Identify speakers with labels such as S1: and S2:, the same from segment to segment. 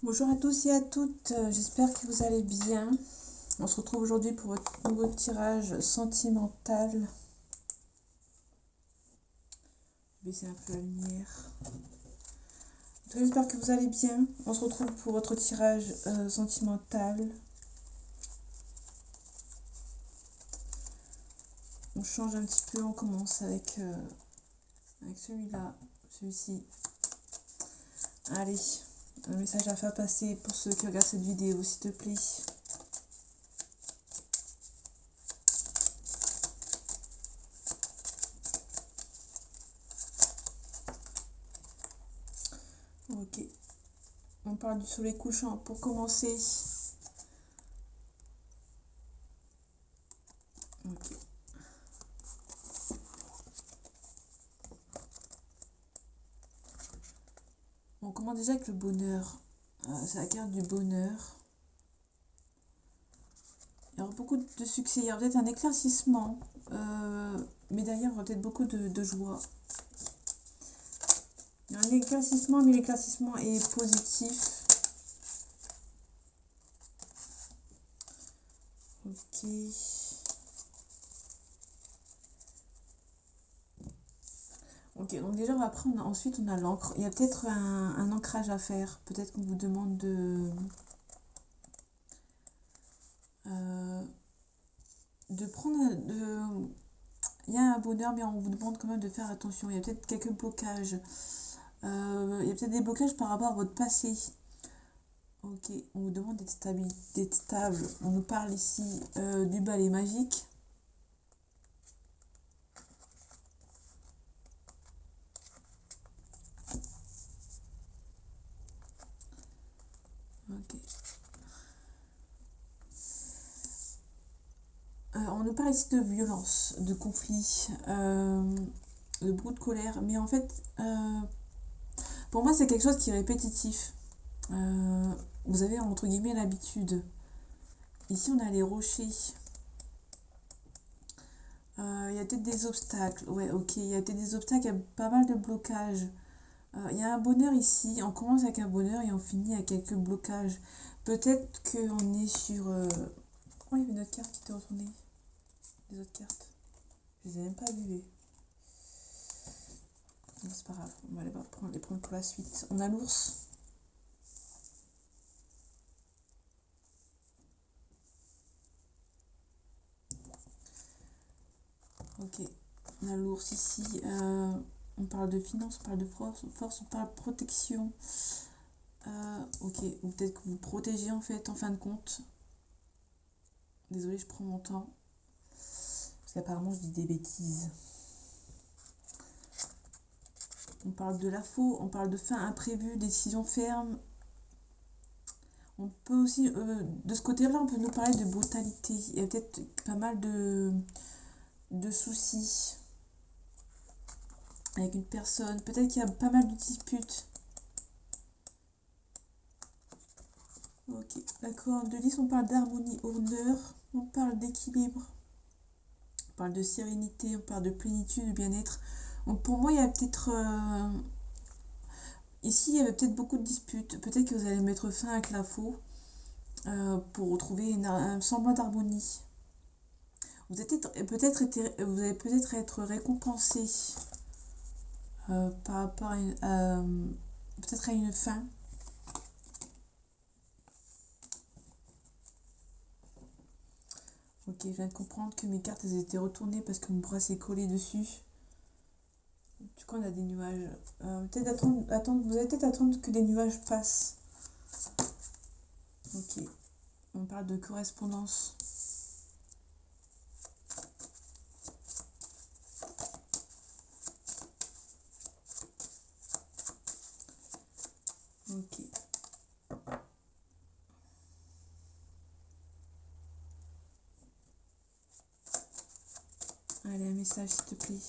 S1: Bonjour à tous et à toutes, j'espère que vous allez bien. On se retrouve aujourd'hui pour votre nouveau tirage sentimental. Je vais baisser un peu la lumière. J'espère que vous allez bien. On se retrouve pour votre tirage sentimental. On change un petit peu, on commence avec celui-là, celui-ci. Allez, un message à faire passer pour ceux qui regardent cette vidéo, s'il te plaît. Ok, on parle du soleil couchant pour commencer. Ok. On commence déjà avec le bonheur. C'est la carte du bonheur. Il y aura beaucoup de succès. Il y aura peut-être un éclaircissement. Mais derrière, il y aura peut-être beaucoup de joie. Il y a un éclaircissement, mais l'éclaircissement est positif. Ok. Ok, donc déjà, après, ensuite, on a l'encre. Il y a peut-être un ancrage à faire. Peut-être qu'on vous demande de prendre... Il y a un bonheur, mais on vous demande quand même de faire attention. Il y a peut-être quelques blocages. Il y a peut-être des blocages par rapport à votre passé. Ok, on vous demande d'être stable. On nous parle ici du balai magique. Ok. On nous parle ici de violence, de conflit, de beaucoup de colère. Mais en fait, pour moi, c'est quelque chose qui est répétitif. Vous avez entre guillemets l'habitude. Ici, on a les rochers. Il y a peut-être des obstacles. Ouais, ok. Il y a peut-être des obstacles, il y a pas mal de blocages. Il y a un bonheur ici. On commence avec un bonheur et on finit avec quelques blocages. Peut-être qu'on est sur... Oh, il y avait une autre carte qui était retournée. Les autres cartes. Je les ai même pas vues. Non, c'est pas grave. On va les prendre pour la suite. On a l'ours. Ok. On a l'ours ici. On parle de finance, on parle de force, on parle de protection. Ok. Ou peut-être que vous protégez en fait, en fin de compte. Désolée, je prends mon temps. Parce qu'apparemment, je dis des bêtises. On parle de la faux, on parle de fin imprévue, décision ferme. On peut aussi, de ce côté-là, on peut nous parler de brutalité. Il y a peut-être pas mal de soucis avec une personne. Peut-être qu'il y a pas mal de disputes. Ok, d'accord. De 10, on parle d'harmonie, honneur. On parle d'équilibre. On parle de sérénité, on parle de plénitude, de bien-être. Donc pour moi, il y a peut-être... ici, il y avait peut-être beaucoup de disputes. Peut-être que vous allez mettre fin avec la faux pour retrouver un semblant d'harmonie. Vous allez peut-être être récompensé par rapport peut-être à une fin. Ok, je viens de comprendre que mes cartes elles étaient retournées parce que mon bras s'est collé dessus. Du coup, on a des nuages. Peut-être attendre, vous allez peut-être attendre que des nuages passent. Ok, on parle de correspondance. Ok. Allez, un message s'il te plaît.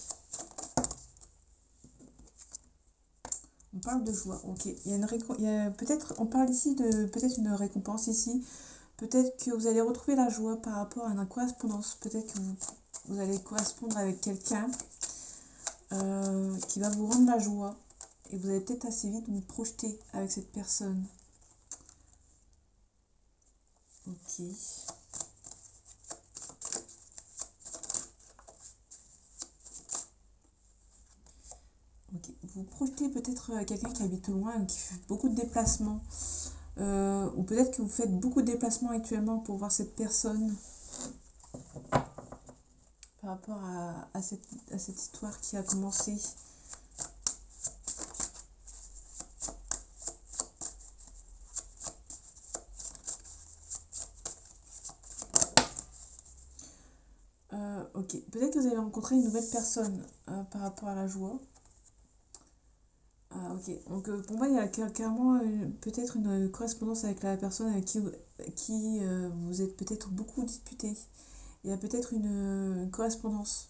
S1: On parle de joie, ok. Peut-être, on parle ici de peut-être une récompense ici. Peut-être que vous allez retrouver la joie par rapport à une correspondance. Peut-être que vous allez correspondre avec quelqu'un qui va vous rendre la joie. Et vous allez peut-être assez vite vous projeter avec cette personne. Ok. Ok. Vous projetez peut-être quelqu'un qui habite loin, qui fait beaucoup de déplacements. Ou peut-être que vous faites beaucoup de déplacements actuellement pour voir cette personne par rapport à cette histoire qui a commencé. Ok, peut-être que vous allez rencontrer une nouvelle personne par rapport à la joie. Ah, ok, donc pour moi, il y a clairement peut-être une correspondance avec la personne avec qui vous êtes peut-être beaucoup disputé. Il y a peut-être une correspondance.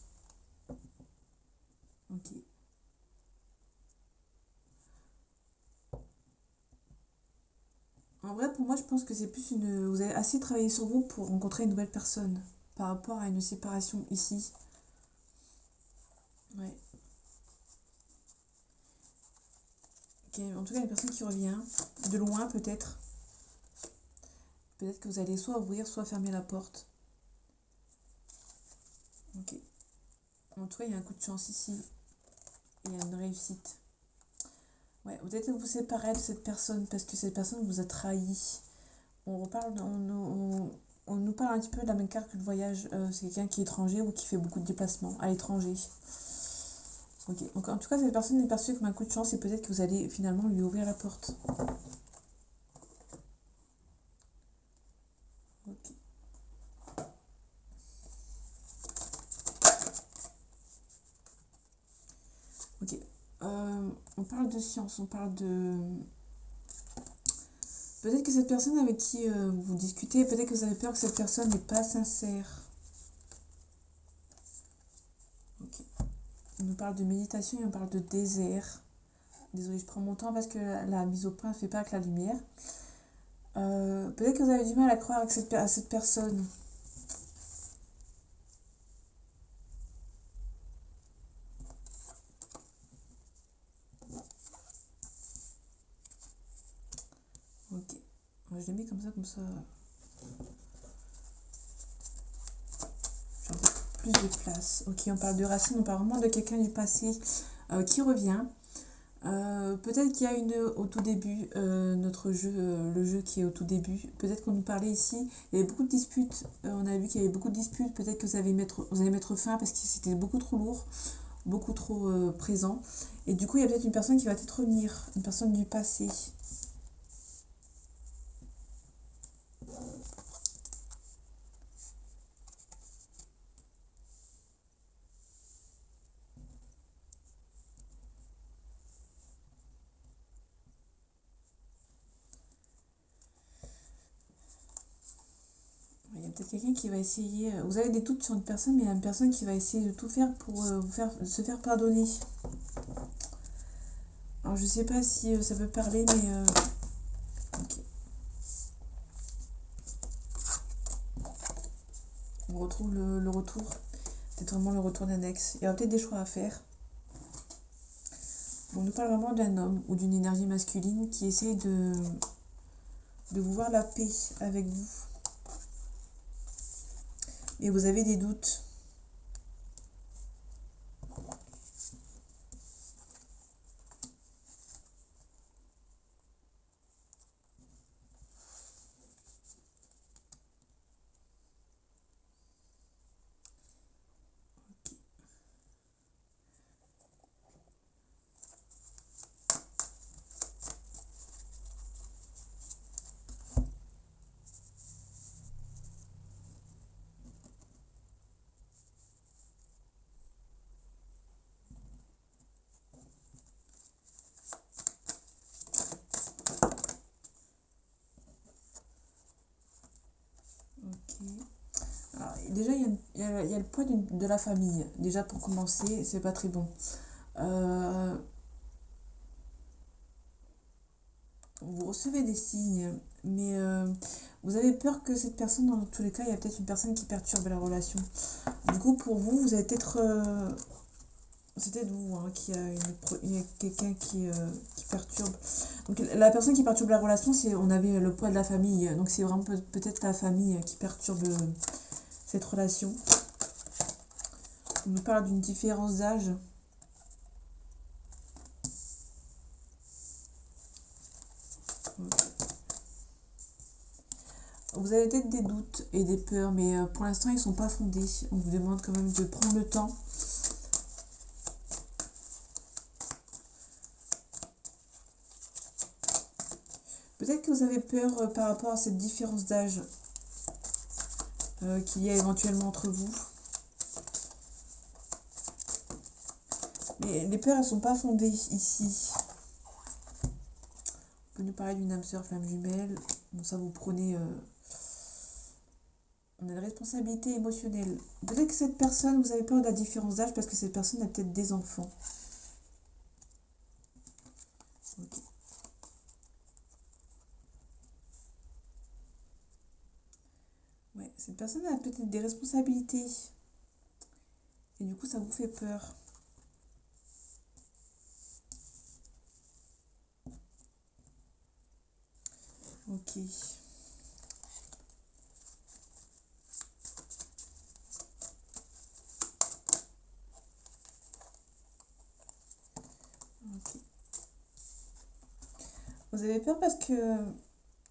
S1: Ok. En vrai, pour moi, je pense que c'est plus une. Vous avez assez travaillé sur vous pour rencontrer une nouvelle personne par rapport à une séparation ici. Ouais. Ok, en tout cas, une personne qui revient de loin, peut-être. Peut-être que vous allez soit ouvrir, soit fermer la porte. Ok. En tout cas, il y a un coup de chance ici. Il y a une réussite. Ouais, peut-être que vous séparez de cette personne parce que cette personne vous a trahi. On reparle, on nous parle un petit peu de la même carte que le voyage. C'est quelqu'un qui est étranger ou qui fait beaucoup de déplacements à l'étranger. Ok, donc en tout cas, cette personne est perçue comme un coup de chance et peut-être que vous allez finalement lui ouvrir la porte. Ok. Ok. On parle de science, on parle de. Peut-être que cette personne avec qui vous discutez, peut-être que vous avez peur que cette personne n'est pas sincère. Ok. On nous parle de méditation et on parle de désert. Désolée, je prends mon temps parce que la mise au point ne fait pas avec la lumière. Peut-être que vous avez du mal à croire à cette personne. Ok. Je l'ai mis comme ça, comme ça. J'ai un peu plus de place. Ok, on parle de racines, on parle vraiment de quelqu'un du passé qui revient. Peut-être qu'il y a au tout début, notre jeu, le jeu qui est au tout début. Peut-être qu'on nous parlait ici, il y avait beaucoup de disputes. On a vu qu'il y avait beaucoup de disputes. Peut-être que vous allez mettre fin parce que c'était beaucoup trop lourd, beaucoup trop présent. Et du coup, il y a peut-être une personne qui va peut-être revenir, une personne du passé. Il y a peut-être quelqu'un qui va essayer. Vous avez des doutes sur une personne, mais il y a une personne qui va essayer de tout faire pour se faire pardonner. Alors je sais pas si ça peut parler, mais ok. On retrouve le retour. C'est vraiment le retour d'un ex. Il y aura peut-être des choix à faire. On nous parle vraiment d'un homme ou d'une énergie masculine qui essaye de vous voir la paix avec vous. Et vous avez des doutes. Ok. Alors, déjà, il y a le poids de la famille. Déjà, pour commencer, c'est pas très bon. Euh, vous recevez des signes, mais vous avez peur que cette personne, dans tous les cas, il y a peut-être une personne qui perturbe la relation. Du coup, pour vous, vous allez peut-être. C'est peut-être vous hein, qui a quelqu'un qui perturbe. Donc la personne qui perturbe la relation, c'est on avait le poids de la famille. Donc c'est vraiment peut-être la famille qui perturbe cette relation. On nous parle d'une différence d'âge. Vous avez peut-être des doutes et des peurs, mais pour l'instant, ils ne sont pas fondés. On vous demande quand même de prendre le temps. Peut-être que vous avez peur par rapport à cette différence d'âge qu'il y a éventuellement entre vous. Mais les peurs, elles ne sont pas fondées ici. On peut nous parler d'une âme sœur, flamme jumelle. Bon, ça, vous prenez... on a une responsabilité émotionnelle. Peut-être que cette personne, vous avez peur de la différence d'âge parce que cette personne a peut-être des enfants. Ok. Ouais, cette personne a peut-être des responsabilités. Et du coup, ça vous fait peur. Ok. Ok. Vous avez peur parce que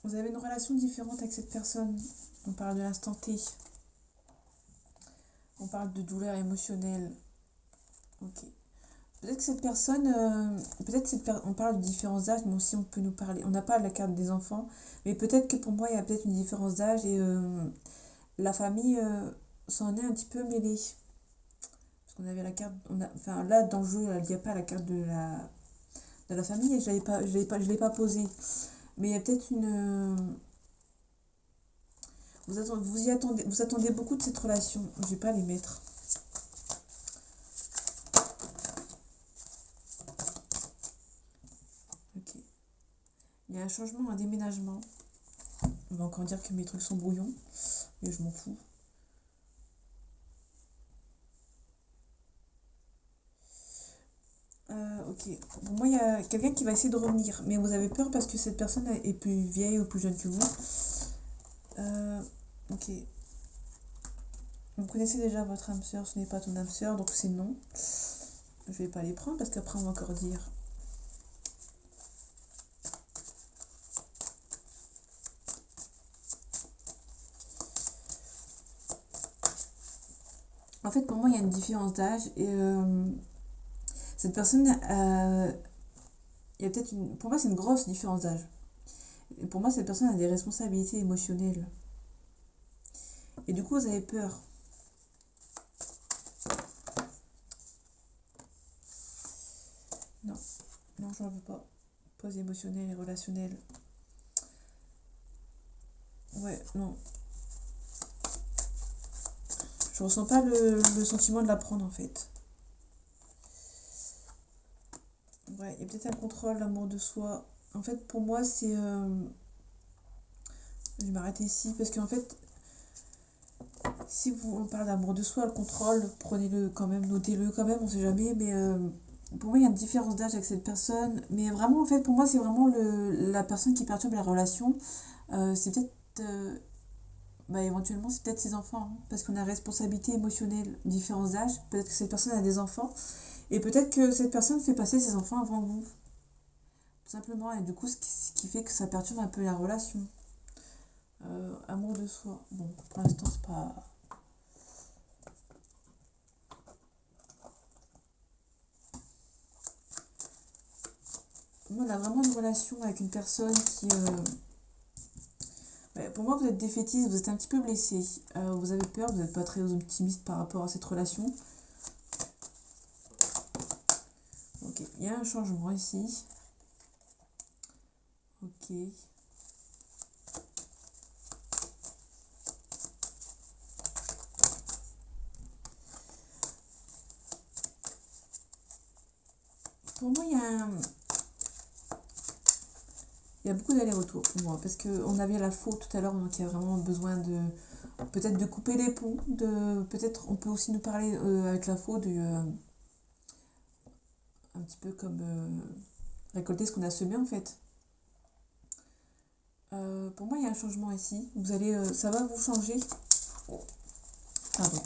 S1: vous avez une relation différente avec cette personne. On parle de l'instant T. On parle de douleur émotionnelle. Ok. Peut-être que cette personne, on parle de différence d'âge, mais aussi on peut nous parler. On n'a pas la carte des enfants, mais peut-être que pour moi il y a peut-être une différence d'âge et la famille s'en est un petit peu mêlée. Parce qu'on avait la carte, enfin là dans le jeu il n'y a pas la carte de la famille et je l'ai pas posée. Mais il y a peut-être une, vous attendez beaucoup de cette relation. Je vais pas les mettre. Ok. Il y a un changement, un déménagement. On va encore dire que mes trucs sont brouillons, mais je m'en fous. Ok. Pour moi, il y a quelqu'un qui va essayer de revenir, mais vous avez peur parce que cette personne est plus vieille ou plus jeune que vous. Ok. Vous connaissez déjà votre âme sœur, ce n'est pas ton âme sœur, donc c'est non. Je vais pas les prendre parce qu'après on va encore dire. En fait, pour moi, il y a une différence d'âge et cette personne, il y a peut-être une. Pour moi, c'est une grosse différence d'âge. Et pour moi, cette personne a des responsabilités émotionnelles. Et du coup, vous avez peur. Non, non, j'en veux pas. Pause émotionnelle et relationnelle. Ouais, non. Je ressens pas le sentiment de la prendre en fait. Ouais, il y a peut-être un contrôle, l'amour de soi. En fait, pour moi, c'est. Je vais m'arrêter ici parce qu'en fait, si on parle d'amour de soi, le contrôle, prenez-le quand même, notez-le quand même, on sait jamais. Mais pour moi, il y a une différence d'âge avec cette personne. Mais vraiment, en fait, pour moi, c'est vraiment la personne qui perturbe la relation. C'est peut-être. Bah, éventuellement, c'est peut-être ses enfants. Hein, parce qu'on a responsabilité émotionnelle, différence d'âge. Peut-être que cette personne a des enfants. Et peut-être que cette personne fait passer ses enfants avant vous. Tout simplement. Et du coup, ce qui fait que ça perturbe un peu la relation. Amour de soi. Bon, pour l'instant, c'est pas. Moi, on a vraiment une relation avec une personne qui. Ouais, pour moi, vous êtes défaitiste, vous êtes un petit peu blessé. Vous avez peur, vous n'êtes pas très optimiste par rapport à cette relation. Ok, il y a un changement ici. Ok. Pour moi, il y a beaucoup d'allers-retours pour moi. Parce qu'on avait la faute tout à l'heure, donc il y a vraiment besoin de. Peut-être de couper les ponts. Peut-être on peut aussi nous parler avec la faute un petit peu comme. récolter ce qu'on a semé en fait. Pour moi, il y a un changement ici. Vous allez, ça va vous changer. Oh, pardon.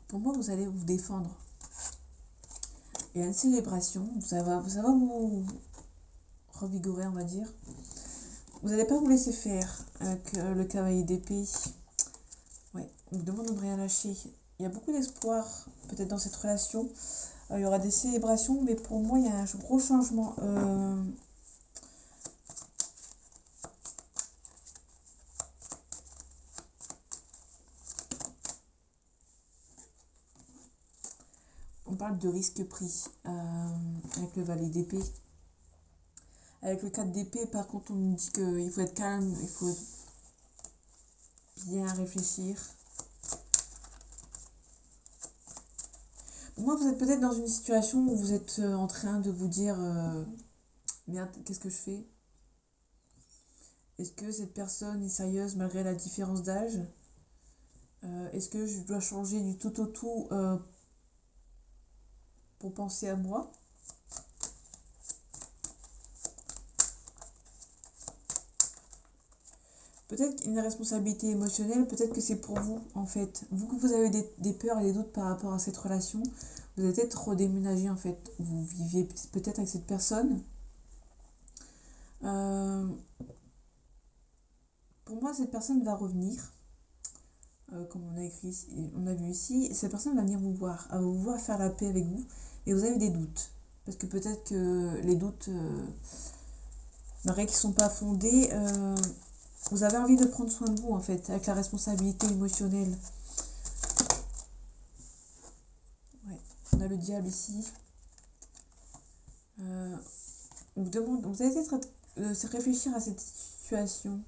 S1: Pour moi, vous allez vous défendre. Il y a une célébration. Ça va vous revigorer, on va dire. Vous n'allez pas vous laisser faire avec le cavalier d'épée. Ouais, on vous demande de ne rien lâcher. Il y a beaucoup d'espoir, peut-être dans cette relation. Il y aura des célébrations, mais pour moi, il y a un gros changement. On parle de risque pris avec le valet d'épée. Avec le 4 d'épée, par contre, on nous dit qu'il faut être calme, il faut bien réfléchir. Moi, vous êtes peut-être dans une situation où vous êtes en train de vous dire merde, qu'est-ce que je fais? Est-ce que cette personne est sérieuse malgré la différence d'âge? Est-ce que je dois changer du tout au tout pour penser à moi? Peut-être une responsabilité émotionnelle, peut-être que c'est pour vous en fait. Vous que vous avez des peurs et des doutes par rapport à cette relation, vous allez peut-être redéménager en fait. Vous viviez peut-être avec cette personne. Pour moi, cette personne va revenir. Comme on a écrit, on a vu ici, cette personne va venir vous voir, elle va vous voir faire la paix avec vous, et vous avez des doutes. Parce que peut-être que les doutes, malgré qu'ils ne sont pas fondés, vous avez envie de prendre soin de vous en fait, avec la responsabilité émotionnelle. Ouais. On a le diable ici. On vous demande, vous allez peut-être réfléchir à cette situation.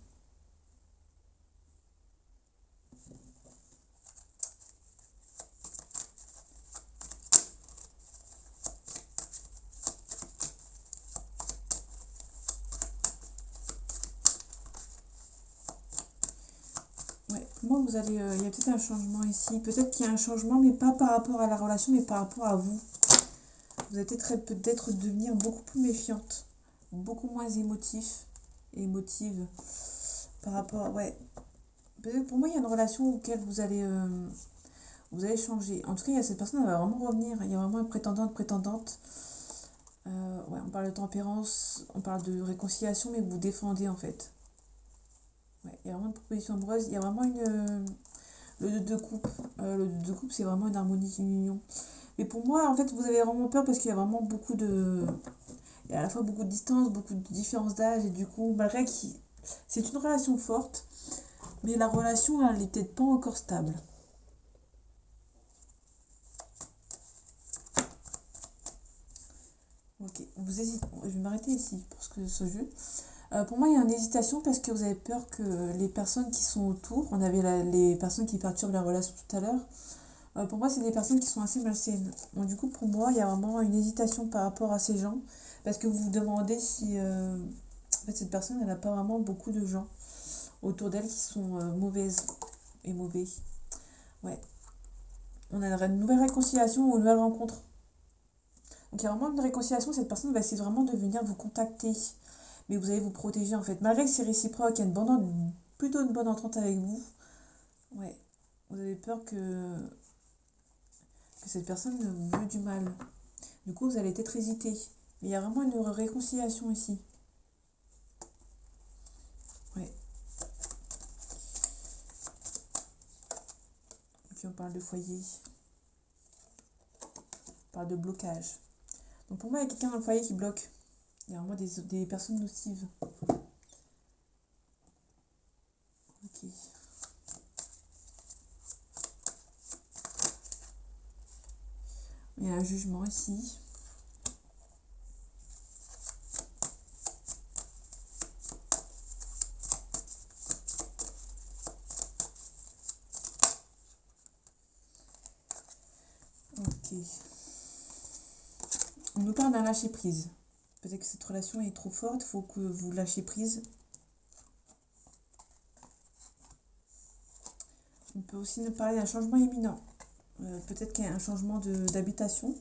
S1: Ouais, pour moi, vous allez, il y a peut-être un changement ici. Peut-être qu'il y a un changement, mais pas par rapport à la relation, mais par rapport à vous. Vous allez peut-être devenir beaucoup plus méfiante, beaucoup moins émotive par rapport, ouais. Peut-être pour moi, il y a une relation auquel vous allez changer. En tout cas, il y a cette personne, elle va vraiment revenir. Il y a vraiment une prétendante. Ouais, on parle de tempérance, on parle de réconciliation, mais vous défendez en fait. Ouais, il y a vraiment une proposition amoureuse. Il y a vraiment le 2 de coupe. Le 2 de coupe, c'est vraiment une harmonie, une union. Mais pour moi, en fait, vous avez vraiment peur parce qu'il y a vraiment beaucoup de... Il y a à la fois beaucoup de distance, beaucoup de différence d'âge. Et du coup, malgré que c'est une relation forte, mais la relation, elle n'est peut-être pas encore stable. Ok, vous hésitez. Je vais m'arrêter ici pour ce jeu. Pour moi, il y a une hésitation parce que vous avez peur que les personnes qui sont autour, on avait les personnes qui perturbent la relation tout à l'heure, pour moi, c'est des personnes qui sont assez malsaines. Donc, du coup, pour moi, il y a vraiment une hésitation par rapport à ces gens parce que vous vous demandez si en fait, cette personne, elle n'a pas vraiment beaucoup de gens autour d'elle qui sont mauvaises et mauvais. Ouais. On a une nouvelle réconciliation ou une nouvelle rencontre. Donc, il y a vraiment une réconciliation. Cette personne va essayer vraiment de venir vous contacter. Mais vous allez vous protéger en fait. Malgré que c'est réciproque, il y a plutôt une bonne entente avec vous. Ouais. Vous avez peur que cette personne vous veut du mal. Du coup, vous allez peut-être hésiter. Mais il y a vraiment une réconciliation ici. Ouais. Puis on parle de foyer. On parle de blocage. Donc pour moi, il y a quelqu'un dans le foyer qui bloque. Il y a vraiment des personnes nocives. Ok. Il y a un jugement ici. Ok. On nous parle d'un lâcher prise. Peut-être que cette relation est trop forte, il faut que vous lâchiez prise. On peut aussi nous parler d'un changement imminent. Peut-être qu'il y a un changement d'habitation.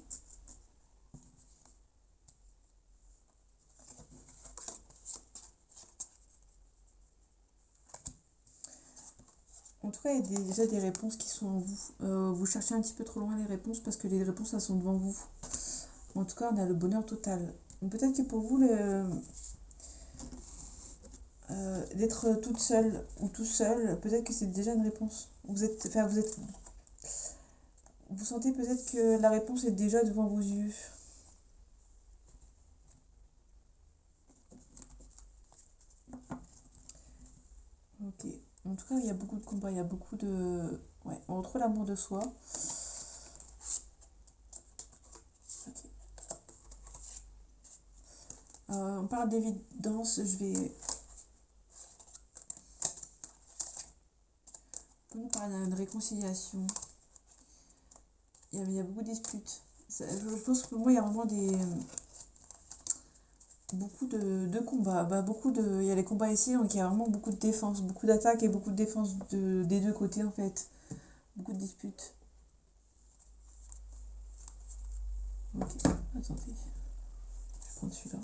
S1: En tout cas, il y a déjà des réponses qui sont en vous. Vous cherchez un petit peu trop loin les réponses parce que les réponses, elles sont devant vous. En tout cas, on a le bonheur total. Peut-être que pour vous, d'être toute seule ou tout seul, peut-être que c'est déjà une réponse. Vous sentez peut-être que la réponse est déjà devant vos yeux. Ok. En tout cas, il y a beaucoup de combats, il y a beaucoup de... Ouais, on retrouve l'amour de soi. Ok. On parle d'évidence, je vais... On parle d'une réconciliation. Il y a beaucoup de disputes. Je pense que pour moi, il y a vraiment beaucoup de combats. Il y a les combats ici, donc il y a vraiment beaucoup de défense, beaucoup d'attaques et beaucoup de défense des deux côtés en fait. Beaucoup de disputes. Ok, attendez. Je vais prendre celui-là.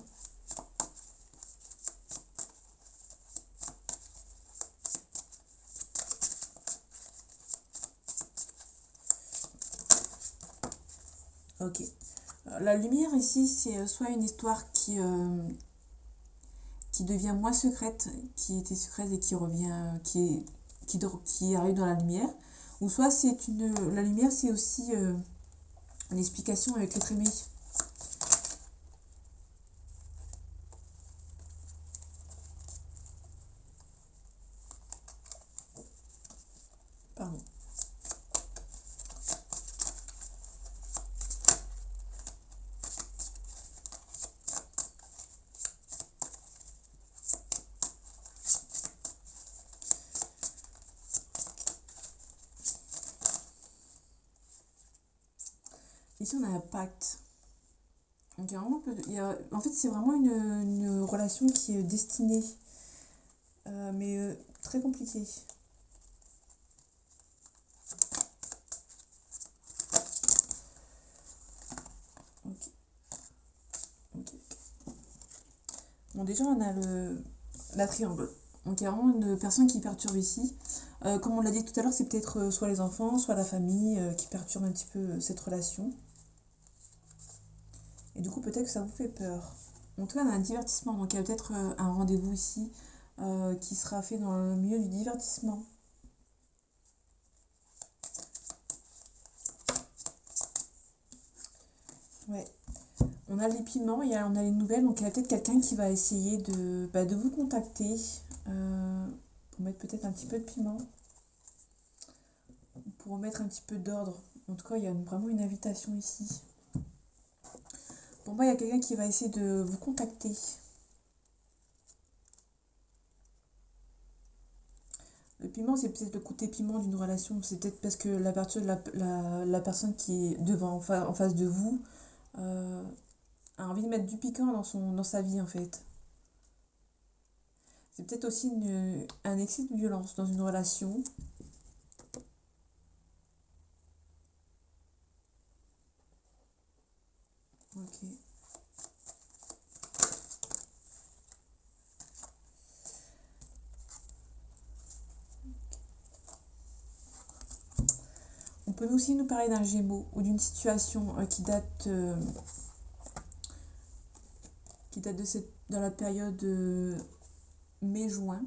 S1: Ok. La lumière ici, c'est soit une histoire qui devient moins secrète, qui était secrète et qui revient, qui arrive dans la lumière. Ou soit la lumière, c'est aussi une explication avec l'être aimé. Pardon. Ici, on a un pacte. Donc, en fait, c'est vraiment une relation qui est destinée, mais très compliquée. Ok, ok. Bon, déjà, on a la triangle. Donc, il y a vraiment une personne qui perturbe ici. Comme on l'a dit tout à l'heure, c'est peut-être soit les enfants, soit la famille qui perturbe un petit peu cette relation. Et du coup, peut-être que ça vous fait peur. En tout cas, on a un divertissement. Donc, il y a peut-être un rendez-vous ici qui sera fait dans le milieu du divertissement. Ouais. On a les piments, on a les nouvelles, donc il y a peut-être quelqu'un qui va essayer de vous contacter pour mettre peut-être un petit peu de piment, pour remettre un petit peu d'ordre. En tout cas, il y a vraiment une invitation ici. Pour moi, il y a quelqu'un qui va essayer de vous contacter. Le piment, c'est peut-être le côté piment d'une relation. C'est peut-être parce que la personne qui est en face de vous euh, a envie de mettre du piquant dans sa vie, en fait. C'est peut-être aussi un excès de violence dans une relation. Ok. On peut aussi nous parler d'un Gémeaux ou d'une situation qui date dans la période mai-juin.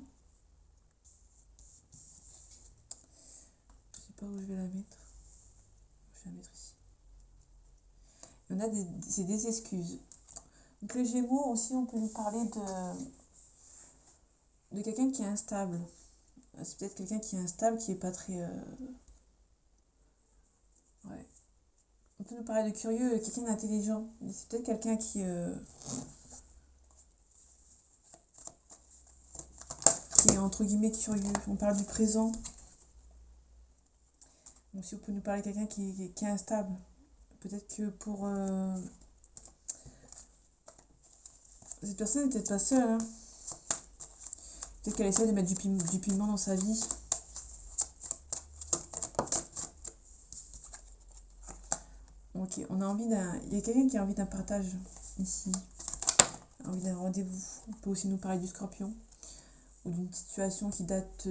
S1: Je sais pas où je vais la mettre. Je vais la mettre ici. C'est des excuses. Donc les Gémeaux aussi, on peut nous parler de quelqu'un qui est instable. C'est peut-être quelqu'un qui est instable, qui est pas très... Ouais. On peut nous parler de curieux, quelqu'un d'intelligent. C'est peut-être quelqu'un qui est entre guillemets curieux. On parle du présent. Donc si on peut nous parler de quelqu'un qui est instable. Peut-être que pour... Cette personne n'est peut-être pas seule. Hein. Peut-être qu'elle essaie de mettre du piment dans sa vie. On a envie il y a quelqu'un qui a envie d'un partage ici, envie d'un rendez-vous. On peut aussi nous parler du Scorpion ou d'une situation qui date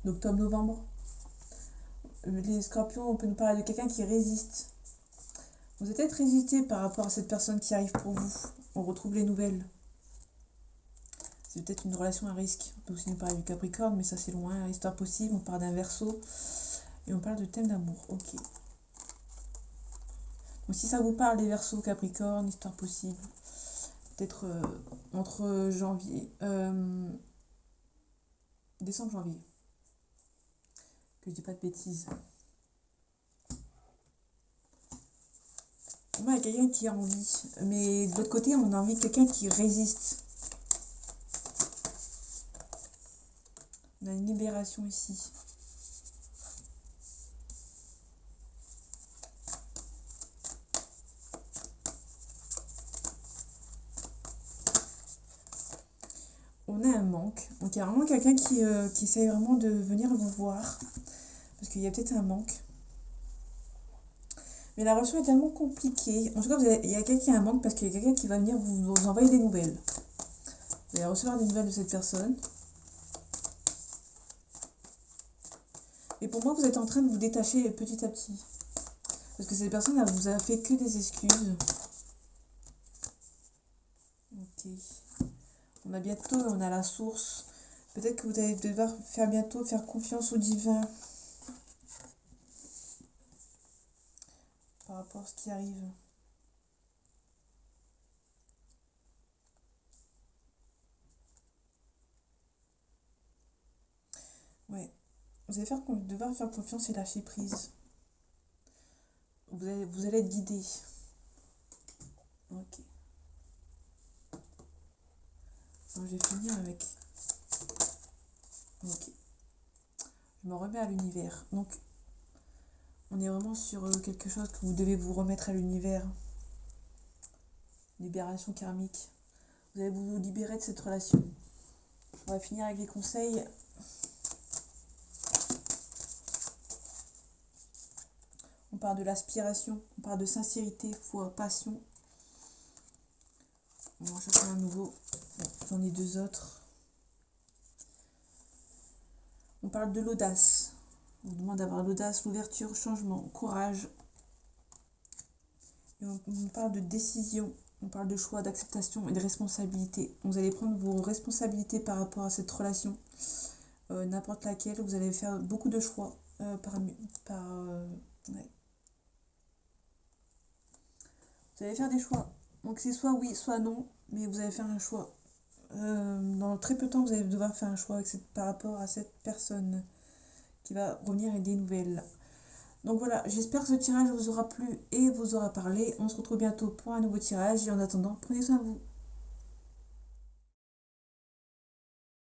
S1: d'octobre-novembre. Les Scorpions, on peut nous parler de quelqu'un qui résiste. Vous êtes peut-être résisté par rapport à cette personne qui arrive pour vous. On retrouve les nouvelles. C'est peut-être une relation à risque. On peut aussi nous parler du Capricorne, mais ça c'est loin. Histoire possible, on parle d'un Verseau. Et on parle de thème d'amour. Ok. Donc si ça vous parle des Verseaux, Capricorne, histoire possible, peut-être entre décembre, janvier. Que je dis pas de bêtises. Moi, il y a quelqu'un qui a envie. Mais de l'autre côté, on a envie de quelqu'un qui résiste. On a une libération ici. On a un manque. Donc il y a vraiment quelqu'un qui essaye vraiment de venir vous voir. Parce qu'il y a peut-être un manque. Mais la relation est tellement compliquée. En tout cas, il y a quelqu'un qui a un manque parce qu'il y a quelqu'un qui va venir vous envoyer des nouvelles. Vous allez recevoir des nouvelles de cette personne. Et pour moi, vous êtes en train de vous détacher petit à petit. Parce que cette personne, elle vous a fait que des excuses. Ok. On a bientôt, on a la source. Peut-être que vous allez devoir bientôt faire confiance au divin. Par rapport à ce qui arrive. Ouais. Vous allez devoir faire confiance et lâcher prise. Vous allez être guidé. Ok. Alors, je vais finir avec... Ok. Je me remets à l'univers. Donc, on est vraiment sur quelque chose que vous devez vous remettre à l'univers. Libération karmique. Vous allez vous libérer de cette relation. On va finir avec les conseils. On parle de l'aspiration, on parle de sincérité, foi, passion. On va en chercher un nouveau. Bon, j'en ai deux autres. On parle de l'audace. On vous demande d'avoir l'audace, l'ouverture, changement, courage. Et on parle de décision, on parle de choix, d'acceptation et de responsabilité. Vous allez prendre vos responsabilités par rapport à cette relation. N'importe laquelle, vous allez faire beaucoup de choix ouais. Vous allez faire des choix. Donc c'est soit oui, soit non, mais vous allez faire un choix. Dans très peu de temps, vous allez devoir faire un choix par rapport à cette personne qui va revenir avec des nouvelles. Donc voilà, j'espère que ce tirage vous aura plu et vous aura parlé. On se retrouve bientôt pour un nouveau tirage et en attendant, prenez soin de vous.